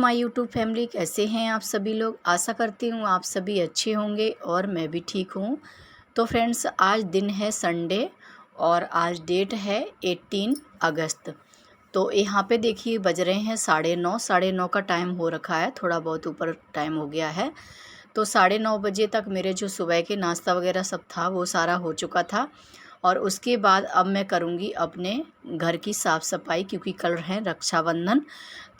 My YouTube family, कैसे हैं आप सभी लोग। आशा करती हूँ आप सभी अच्छे होंगे और मैं भी ठीक हूँ। तो फ्रेंड्स, आज दिन है संडे और आज डेट है 18 अगस्त। तो यहाँ पे देखिए बज रहे हैं 9:30। 9:30 का टाइम हो रखा है, थोड़ा बहुत ऊपर टाइम हो गया है। तो 9:30 बजे तक मेरे जो सुबह के नाश्ता वगैरह सब था वो सारा हो चुका था। और उसके बाद अब मैं करूँगी अपने घर की साफ़ सफाई, क्योंकि कल है रक्षाबंधन।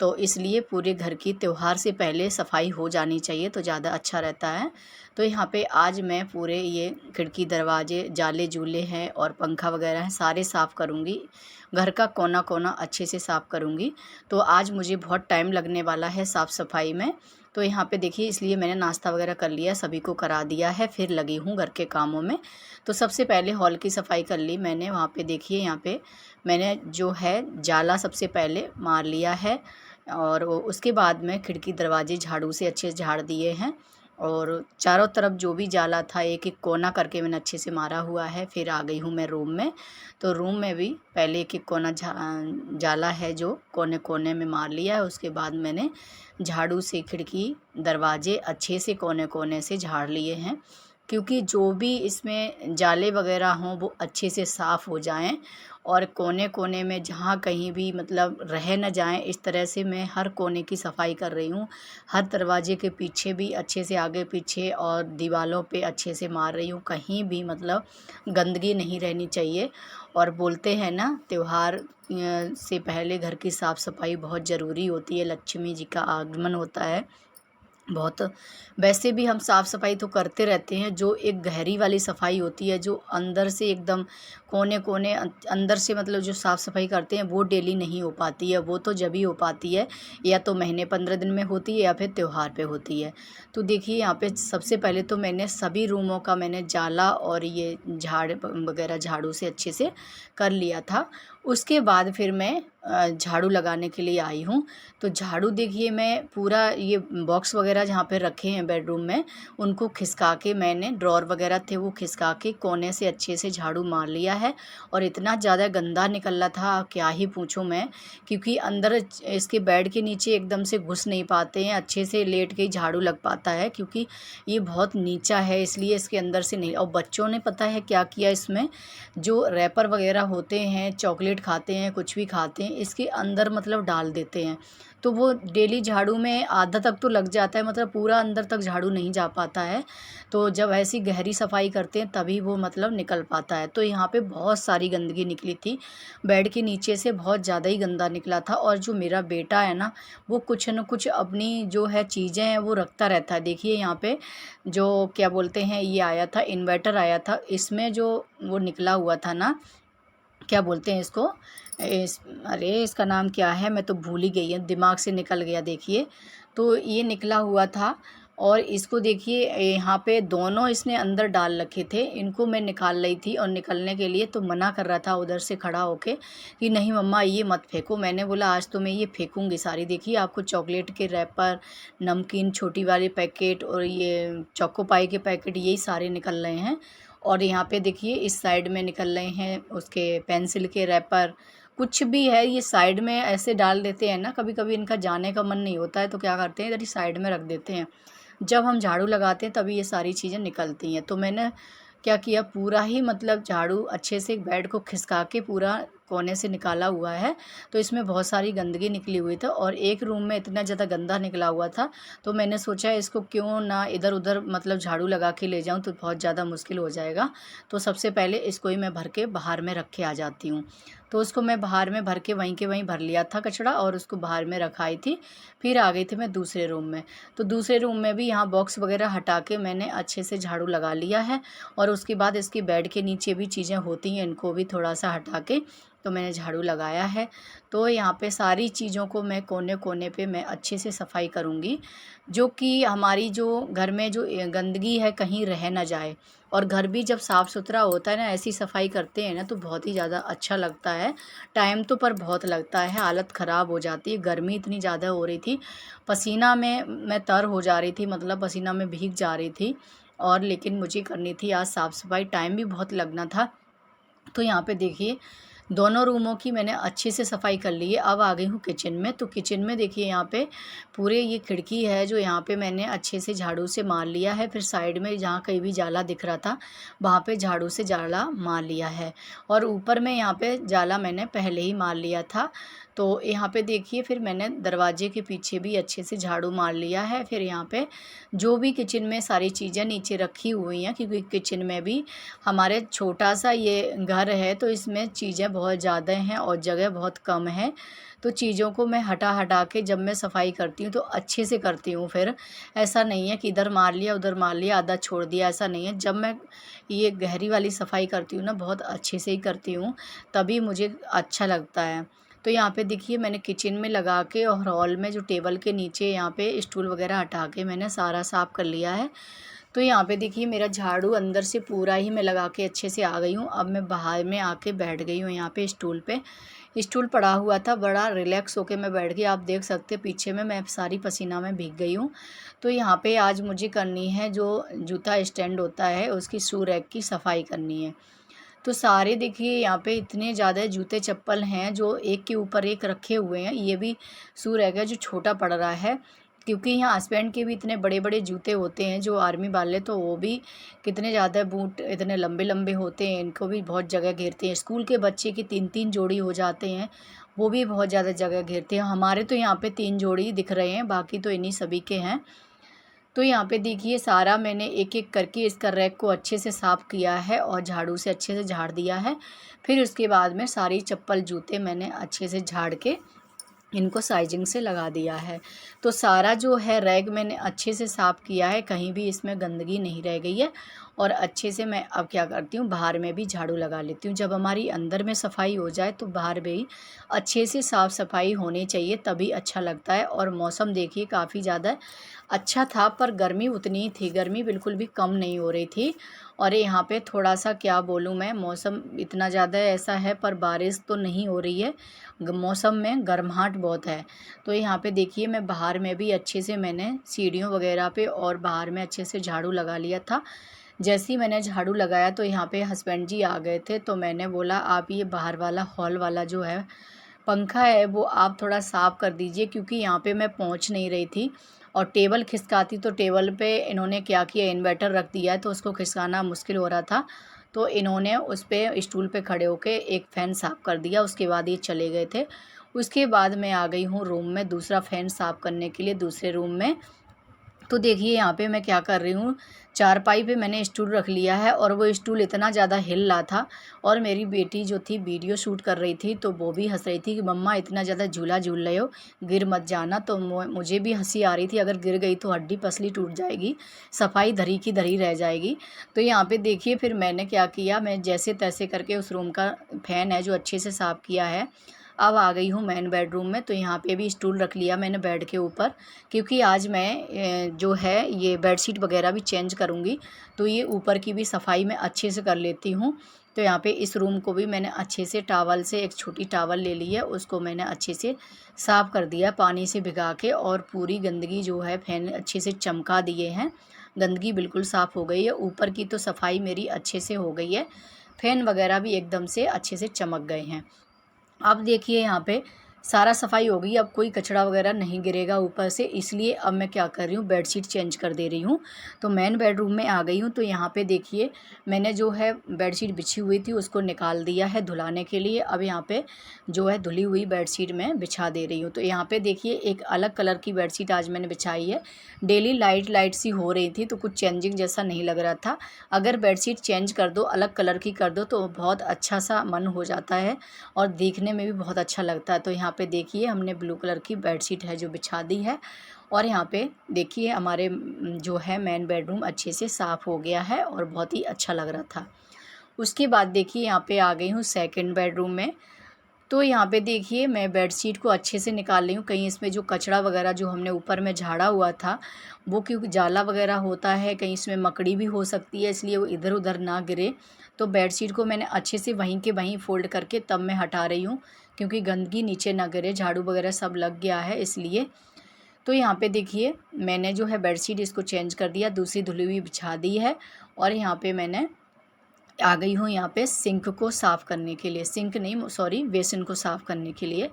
तो इसलिए पूरे घर की त्यौहार से पहले सफाई हो जानी चाहिए तो ज़्यादा अच्छा रहता है। तो यहाँ पे आज मैं पूरे ये खिड़की दरवाजे जाले जूले हैं और पंखा वगैरह हैं सारे साफ़ करूँगी। घर का कोना कोना अच्छे से साफ़ करूँगी। तो आज मुझे बहुत टाइम लगने वाला है साफ़ सफाई में। तो यहाँ पे देखिए, इसलिए मैंने नाश्ता वगैरह कर लिया, सभी को करा दिया है, फिर लगी हूँ घर के कामों में। तो सबसे पहले हॉल की सफाई कर ली मैंने। वहाँ पे देखिए, यहाँ पे मैंने जो है जाला सबसे पहले मार लिया है और उसके बाद में खिड़की दरवाजे झाड़ू से अच्छे से झाड़ दिए हैं। और चारों तरफ जो भी जाला था एक एक कोना करके मैंने अच्छे से मारा हुआ है। फिर आ गई हूँ मैं रूम में। तो रूम में भी पहले एक एक कोना जाला है जो कोने कोने में मार लिया है। उसके बाद मैंने झाड़ू से खिड़की दरवाजे अच्छे से कोने कोने से झाड़ लिए हैं, क्योंकि जो भी इसमें जाले वगैरह हों वो अच्छे से साफ़ हो जाएं और कोने कोने में जहाँ कहीं भी मतलब रह न जाएं, इस तरह से मैं हर कोने की सफाई कर रही हूँ। हर दरवाजे के पीछे भी अच्छे से, आगे पीछे और दीवारों पे अच्छे से मार रही हूँ। कहीं भी मतलब गंदगी नहीं रहनी चाहिए। और बोलते हैं ना, त्योहार से पहले घर की साफ़ सफाई बहुत ज़रूरी होती है। लक्ष्मी जी का आगमन होता है बहुत। वैसे भी हम साफ़ सफाई तो करते रहते हैं, जो एक गहरी वाली सफाई होती है जो अंदर से एकदम कोने कोने अंदर से मतलब जो साफ़ सफाई करते हैं वो डेली नहीं हो पाती है। वो तो जब ही हो पाती है या तो महीने 15 दिन में होती है या फिर त्यौहार पे होती है। तो देखिए, यहाँ पे सबसे पहले तो मैंने सभी रूमों का मैंने जाला और ये झाड़ वगैरह झाड़ू से अच्छे से कर लिया था। उसके बाद फिर मैं झाड़ू लगाने के लिए आई हूँ। तो झाड़ू देखिए, मैं पूरा ये बॉक्स वगैरह जहाँ पे रखे हैं बेडरूम में, उनको खिसका के मैंने, ड्रॉर वगैरह थे वो खिसका के कोने से अच्छे से झाड़ू मार लिया है। और इतना ज़्यादा गंदा निकल रहा था क्या ही पूछूं मैं, क्योंकि अंदर इसके बेड के नीचे एकदम से घुस नहीं पाते हैं, अच्छे से लेट के ही झाड़ू लग पाता है, क्योंकि ये बहुत नीचा है इसलिए इसके अंदर से नहीं। और बच्चों ने पता है क्या किया, इसमें जो रैपर वगैरह होते हैं, चॉकलेट खाते हैं, कुछ भी खाते हैं, इसके अंदर मतलब डाल देते हैं। तो वो डेली झाड़ू में आधा तक तो लग जाता है, मतलब पूरा अंदर तक झाड़ू नहीं जा पाता है। तो जब ऐसी गहरी सफाई करते हैं तभी वो मतलब निकल पाता है। तो यहाँ पे बहुत सारी गंदगी निकली थी, बेड के नीचे से बहुत ज़्यादा ही गंदा निकला था। और जो मेरा बेटा है ना, वो कुछ न कुछ अपनी जो है चीज़ें हैं वो रखता रहता है। देखिए यहाँ पे जो क्या बोलते हैं, ये आया था इन्वर्टर आया था, इसमें जो वो निकला हुआ था ना, क्या बोलते हैं इसको, अरे इसका नाम क्या है, मैं तो भूल ही गई है, दिमाग से निकल गया। देखिए, तो ये निकला हुआ था और इसको देखिए यहाँ पे दोनों इसने अंदर डाल रखे थे। इनको मैं निकाल रही थी और निकलने के लिए तो मना कर रहा था उधर से खड़ा होके कि नहीं मम्मा ये मत फेंको। मैंने बोला आज तो मैं ये फेंकूंगी सारी। देखिए, आपको चॉकलेट के रैपर, नमकीन छोटी वाली पैकेट और ये चोको पाई के पैकेट, यही सारे निकल रहे हैं। और यहाँ पे देखिए इस साइड में निकल रहे हैं उसके पेंसिल के रैपर, कुछ भी है ये साइड में ऐसे डाल देते हैं ना। कभी कभी इनका जाने का मन नहीं होता है तो क्या करते हैं, इधर ही साइड में रख देते हैं। जब हम झाड़ू लगाते हैं तभी ये सारी चीज़ें निकलती हैं। तो मैंने क्या किया, पूरा ही मतलब झाड़ू अच्छे से बेड को खिसका के पूरा कोने से निकाला हुआ है। तो इसमें बहुत सारी गंदगी निकली हुई थी और एक रूम में इतना ज़्यादा गंदा निकला हुआ था। तो मैंने सोचा इसको क्यों ना इधर उधर मतलब झाड़ू लगा के ले जाऊं, तो बहुत ज़्यादा मुश्किल हो जाएगा। तो सबसे पहले इसको ही मैं भर के बाहर में रख के आ जाती हूँ। तो उसको मैं बाहर में भर के वहीं के वहीं भर लिया था कचड़ा और उसको बाहर में रखाई थी। फिर आ गई थी मैं दूसरे रूम में। तो दूसरे रूम में भी यहाँ बॉक्स वगैरह हटा के मैंने अच्छे से झाड़ू लगा लिया है। और उसके बाद इसकी बेड के नीचे भी चीज़ें होती हैं, इनको भी थोड़ा सा हटा के तो मैंने झाड़ू लगाया है। तो यहाँ पे सारी चीज़ों को मैं कोने कोने पे मैं अच्छे से सफाई करूँगी, जो कि हमारी जो घर में जो गंदगी है कहीं रह ना जाए। और घर भी जब साफ़ सुथरा होता है ना, ऐसी सफाई करते हैं ना, तो बहुत ही ज़्यादा अच्छा लगता है। टाइम तो पर बहुत लगता है, हालत ख़राब हो जाती है। गर्मी इतनी ज़्यादा हो रही थी, पसीना में मैं तर हो जा रही थी, मतलब पसीना में भीग जा रही थी। और लेकिन मुझे करनी थी आज साफ़ सफाई, टाइम भी बहुत लगना था। तो यहाँ पे देखिए दोनों रूमों की मैंने अच्छे से सफाई कर ली है। अब आ गई हूँ किचन में। तो किचन में देखिए यहाँ पे पूरे ये खिड़की है जो यहाँ पे मैंने अच्छे से झाड़ू से मार लिया है। फिर साइड में जहाँ कहीं भी जाला दिख रहा था वहाँ पे झाड़ू से जाला मार लिया है। और ऊपर में यहाँ पे जाला मैंने पहले ही मार लिया था। तो यहाँ पे देखिए फिर मैंने दरवाजे के पीछे भी अच्छे से झाड़ू मार लिया है। फिर यहाँ पे जो भी किचन में सारी चीज़ें नीचे रखी हुई हैं, क्योंकि किचन में भी हमारे छोटा सा ये घर है तो इसमें चीज़ें बहुत ज़्यादा हैं और जगह बहुत कम है। तो चीज़ों को मैं हटा हटा के जब मैं सफाई करती हूँ तो अच्छे से करती हूँ। फिर ऐसा नहीं है कि इधर मार लिया उधर मार लिया आधा छोड़ दिया, ऐसा नहीं है। जब मैं ये गहरी वाली सफाई करती हूँ ना, बहुत अच्छे से ही करती हूँ, तभी मुझे अच्छा लगता है। तो यहाँ पे देखिए मैंने किचन में लगा के और हॉल में जो टेबल के नीचे यहाँ पे स्टूल वगैरह हटा के मैंने सारा साफ़ कर लिया है। तो यहाँ पे देखिए मेरा झाड़ू अंदर से पूरा ही मैं लगा के अच्छे से आ गई हूँ। अब मैं बाहर में आके बैठ गई हूँ यहाँ पे स्टूल पे। स्टूल पड़ा हुआ था, बड़ा रिलैक्स होके मैं बैठ गई। आप देख सकते हैं पीछे में मैं सारी पसीना में भीग गई हूँ। तो यहाँ पे आज मुझे करनी है जो जूता स्टैंड होता है उसकी शू रैक की सफाई करनी है। तो सारे देखिए यहाँ पे इतने ज़्यादा जूते चप्पल हैं जो एक के ऊपर एक रखे हुए हैं। ये भी शू रैक है जो छोटा पड़ रहा है, क्योंकि यहाँ हस्बैंड के भी इतने बड़े बड़े जूते होते हैं जो आर्मी वाले, तो वो भी कितने ज़्यादा बूट इतने लंबे लंबे होते हैं, इनको भी बहुत जगह घेरते हैं। स्कूल के बच्चे की 3-3 जोड़ी हो जाते हैं, वो भी बहुत ज़्यादा जगह घेरते हैं। हमारे तो यहाँ पे 3 जोड़ी दिख रहे हैं, बाकी तो इन्हीं सभी के हैं। तो यहाँ पे देखिए सारा मैंने एक एक करके इसका रैक को अच्छे से साफ़ किया है और झाड़ू से अच्छे से झाड़ दिया है। फिर उसके बाद में सारी चप्पल जूते मैंने अच्छे से झाड़ के इनको साइजिंग से लगा दिया है। तो सारा जो है रैक मैंने अच्छे से साफ़ किया है, कहीं भी इसमें गंदगी नहीं रह गई है। और अच्छे से मैं अब क्या करती हूँ, बाहर में भी झाड़ू लगा लेती हूँ। जब हमारी अंदर में सफाई हो जाए तो बाहर भी अच्छे से साफ़ सफाई होनी चाहिए, तभी अच्छा लगता है। और मौसम देखिए काफ़ी ज़्यादा अच्छा था, पर गर्मी उतनी ही थी, गर्मी बिल्कुल भी कम नहीं हो रही थी। और यहाँ पे थोड़ा सा क्या बोलूँ मैं, मौसम इतना ज़्यादा ऐसा है पर बारिश तो नहीं हो रही है, मौसम में गर्माहट बहुत है। तो यहाँ पे देखिए मैं बाहर में भी अच्छे से मैंने सीढ़ियों वगैरह पे और बाहर में अच्छे से झाड़ू लगा लिया था। जैसे ही मैंने झाड़ू लगाया तो यहाँ पे हस्बैंड जी आ गए थे, तो मैंने बोला आप ये बाहर वाला हॉल वाला जो है पंखा है वो आप थोड़ा साफ़ कर दीजिए, क्योंकि यहाँ पे मैं पहुँच नहीं रही थी। और टेबल खिसकाती तो टेबल पे इन्होंने क्या किया, इन्वर्टर रख दिया है तो उसको खिसकाना मुश्किल हो रहा था। तो इन्होंने उस पे स्टूल पे खड़े होके एक फ़ैन साफ़ कर दिया, उसके बाद ये चले गए थे। उसके बाद मैं आ गई हूँ रूम में दूसरा फ़ैन साफ़ करने के लिए दूसरे रूम में। तो देखिए यहाँ पे मैं क्या कर रही हूँ, चारपाई पे मैंने स्टूल रख लिया है और वो स्टूल इतना ज़्यादा हिल रहा था। और मेरी बेटी जो थी वीडियो शूट कर रही थी तो वो भी हंस रही थी कि मम्मा इतना ज़्यादा झूला झूल रहे हो, गिर मत जाना। तो मुझे भी हंसी आ रही थी, अगर गिर गई तो हड्डी पसली टूट जाएगी, सफाई धरी की धरी रह जाएगी। तो यहाँ पे देखिए फिर मैंने क्या किया, मैं जैसे तैसे करके उस रूम का फ़ैन है जो अच्छे से साफ़ किया है। अब आ गई हूँ मेन बेडरूम में। तो यहाँ पे भी स्टूल रख लिया मैंने बेड के ऊपर, क्योंकि आज मैं जो है ये बेडशीट वगैरह भी चेंज करूँगी, तो ये ऊपर की भी सफाई मैं अच्छे से कर लेती हूँ। तो यहाँ पे इस रूम को भी मैंने अच्छे से टॉवल से, एक छोटी टॉवल ले ली है उसको मैंने अच्छे से साफ़ कर दिया पानी से भिगा के, और पूरी गंदगी जो है फैन अच्छे से चमका दिए हैं, गंदगी बिल्कुल साफ़ हो गई है। ऊपर की तो सफाई मेरी अच्छे से हो गई है, फैन वगैरह भी एकदम से अच्छे से चमक गए हैं। अब देखिए यहाँ पे सारा सफाई हो गई, अब कोई कचरा वगैरह नहीं गिरेगा ऊपर से, इसलिए अब मैं क्या कर रही हूँ, बेडशीट चेंज कर दे रही हूँ। तो मेन बेडरूम में आ गई हूँ। तो यहाँ पे देखिए मैंने जो है बेडशीट बिछी हुई थी उसको निकाल दिया है धुलाने के लिए। अब यहाँ पे जो है धुली हुई बेडशीट मैं बिछा दे रही हूँ। तो यहाँ पे देखिए एक अलग कलर की बेडशीट आज मैंने बिछाई है। डेली लाइट लाइट सी हो रही थी तो कुछ चेंजिंग जैसा नहीं लग रहा था। अगर बेडशीट चेंज कर दो, अलग कलर की कर दो, तो बहुत अच्छा सा मन हो जाता है और देखने में भी बहुत अच्छा लगता है। तो यहाँ पे देखिए हमने ब्लू कलर की बेडशीट है जो बिछा दी है। और यहाँ पे देखिए हमारे जो है मेन बेडरूम अच्छे से साफ़ हो गया है और बहुत ही अच्छा लग रहा था। उसके बाद देखिए यहाँ पे आ गई हूँ सेकंड बेडरूम में। तो यहाँ पे देखिए मैं बेडशीट को अच्छे से निकाल रही हूँ, कहीं इसमें जो कचरा वगैरह जो हमने ऊपर में झाड़ा हुआ था वो, क्योंकि जाला वगैरह होता है, कहीं इसमें मकड़ी भी हो सकती है, इसलिए वो इधर उधर ना गिरे। तो बेडशीट को मैंने अच्छे से वहीं के वहीं फ़ोल्ड करके तब मैं हटा रही हूँ, क्योंकि गंदगी नीचे ना गिरे, झाड़ू वगैरह सब लग गया है इसलिए। तो यहाँ पे देखिए मैंने जो है बेडशीट इसको चेंज कर दिया, दूसरी धुली हुई बिछा दी है। और यहाँ पे मैंने आ गई हूँ यहाँ पे सिंक को साफ़ करने के लिए, सिंक नहीं सॉरी बेसिन को साफ़ करने के लिए।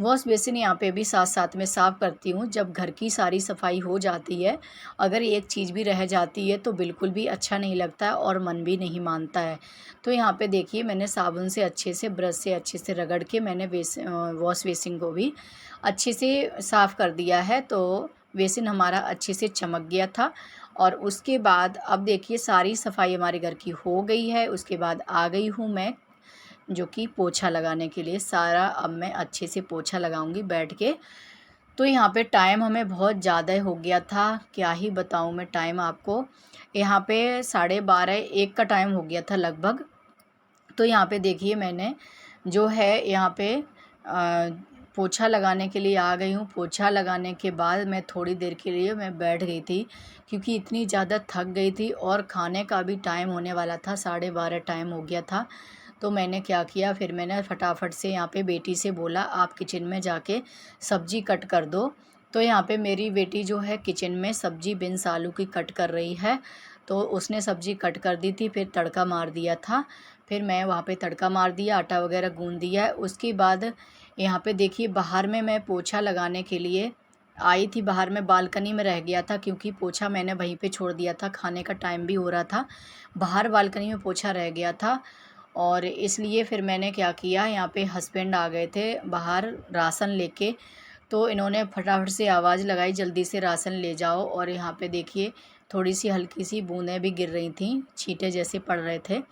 वॉश बेसिन यहाँ पे भी साथ साथ में साफ़ करती हूँ। जब घर की सारी सफाई हो जाती है, अगर एक चीज़ भी रह जाती है तो बिल्कुल भी अच्छा नहीं लगता है और मन भी नहीं मानता है। तो यहाँ पे देखिए मैंने साबुन से अच्छे से, ब्रश से अच्छे से रगड़ के मैंने वॉश बेसिन को भी अच्छे से साफ़ कर दिया है। तो बेसिन हमारा अच्छे से चमक गया था। और उसके बाद अब देखिए सारी सफाई हमारे घर की हो गई है। उसके बाद आ गई हूँ मैं जो कि पोछा लगाने के लिए। सारा अब मैं अच्छे से पोछा लगाऊंगी बैठ के। तो यहाँ पे टाइम हमें बहुत ज़्यादा हो गया था, क्या ही बताऊँ मैं टाइम आपको। यहाँ पे 12:30-1 का टाइम हो गया था लगभग। तो यहाँ पे देखिए मैंने जो है यहाँ पे पोछा लगाने के लिए आ गई हूँ। पोछा लगाने के बाद मैं थोड़ी देर के लिए मैं बैठ गई थी, क्योंकि इतनी ज़्यादा थक गई थी और खाने का भी टाइम होने वाला था, 12:30 टाइम हो गया था। तो मैंने क्या किया, फिर मैंने फटाफट से यहाँ पे बेटी से बोला आप किचन में जाके सब्ज़ी कट कर दो। तो यहाँ पे मेरी बेटी जो है किचन में सब्ज़ी बीन्स आलू की कट कर रही है। तो उसने सब्ज़ी कट कर दी थी, फिर तड़का मार दिया था। फिर मैं वहाँ पे तड़का मार दिया, आटा वगैरह गूँध दिया है। उसके बाद यहाँ पे देखिए बाहर में मैं पोछा लगाने के लिए आई थी। बाहर में बालकनी में रह गया था, क्योंकि पोछा मैंने वहीं पे छोड़ दिया था, खाने का टाइम भी हो रहा था। बाहर बालकनी में पोछा रह गया था और इसलिए फिर मैंने क्या किया, यहाँ पे हस्बैंड आ गए थे बाहर राशन लेके। तो इन्होंने फटाफट से आवाज़ लगाई जल्दी से राशन ले जाओ। और यहाँ पे देखिए थोड़ी सी हल्की सी बूंदें भी गिर रही थी, छींटे जैसे पड़ रहे थे।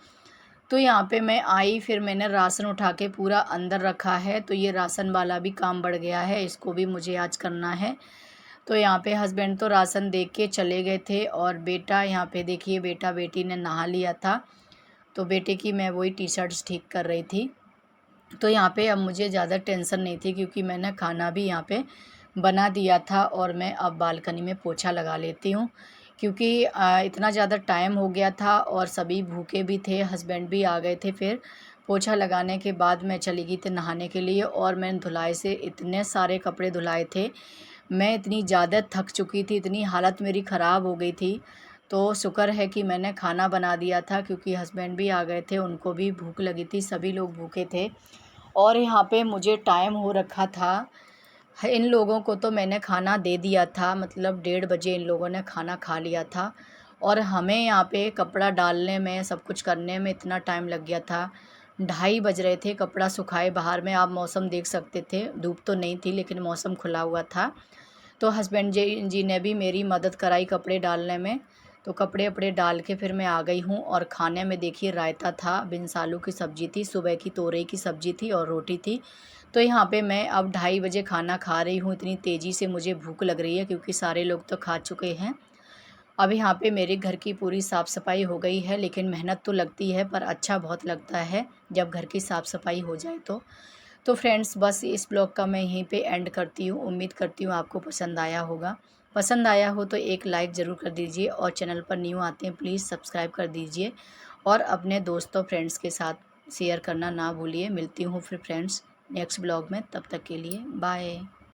तो यहाँ पे मैं आई, फिर मैंने राशन उठा के पूरा अंदर रखा है। तो ये राशन वाला भी काम बढ़ गया है, इसको भी मुझे आज करना है। तो यहाँ पे हस्बैंड तो राशन दे के चले गए थे और बेटा यहाँ पे देखिए बेटा बेटी ने नहा लिया था। तो बेटे की मैं वही टी शर्ट्स ठीक कर रही थी। तो यहाँ पे अब मुझे ज़्यादा टेंशन नहीं थी, क्योंकि मैंने खाना भी यहाँ पे बना दिया था और मैं अब बालकनी में पोछा लगा लेती हूँ, क्योंकि इतना ज़्यादा टाइम हो गया था और सभी भूखे भी थे, हस्बैंड भी आ गए थे। फिर पोछा लगाने के बाद मैं चली गई थी नहाने के लिए और मैंने धुलाई से इतने सारे कपड़े धुलाए थे। मैं इतनी ज़्यादा थक चुकी थी, इतनी हालत मेरी ख़राब हो गई थी। तो शुक्र है कि मैंने खाना बना दिया था, क्योंकि हस्बैंड भी आ गए थे, उनको भी भूख लगी थी, सभी लोग भूखे थे। और यहाँ पे मुझे टाइम हो रखा था, इन लोगों को तो मैंने खाना दे दिया था, मतलब 1:30 बजे इन लोगों ने खाना खा लिया था। और हमें यहाँ पे कपड़ा डालने में, सब कुछ करने में इतना टाइम लग गया था। 2:30 बज रहे थे कपड़ा सुखाए। बाहर में आप मौसम देख सकते थे, धूप तो नहीं थी लेकिन मौसम खुला हुआ था। तो हस्बैंड जी ने भी मेरी मदद कराई कपड़े डालने में। तो कपड़े वपड़े डाल के फिर मैं आ गई हूँ। और खाने में देखिए रायता था, बीन्स आलू की सब्ज़ी थी, सुबह की तोरई की सब्ज़ी थी और रोटी थी। तो यहाँ पे मैं अब 2:30 बजे खाना खा रही हूँ। इतनी तेज़ी से मुझे भूख लग रही है, क्योंकि सारे लोग तो खा चुके हैं। अब यहाँ पे मेरे घर की पूरी साफ़ सफाई हो गई है, लेकिन मेहनत तो लगती है पर अच्छा बहुत लगता है जब घर की साफ़ सफाई हो जाए तो फ्रेंड्स बस इस ब्लॉग का मैं यहीं पे एंड करती हूँ। उम्मीद करती हूँ आपको पसंद आया होगा। पसंद आया हो तो एक लाइक ज़रूर कर दीजिए और चैनल पर न्यू आते हैं प्लीज़ सब्सक्राइब कर दीजिए और अपने दोस्तों फ्रेंड्स के साथ शेयर करना ना भूलिए। मिलती हूँ फिर फ्रेंड्स नेक्स्ट ब्लॉग में, तब तक के लिए बाय।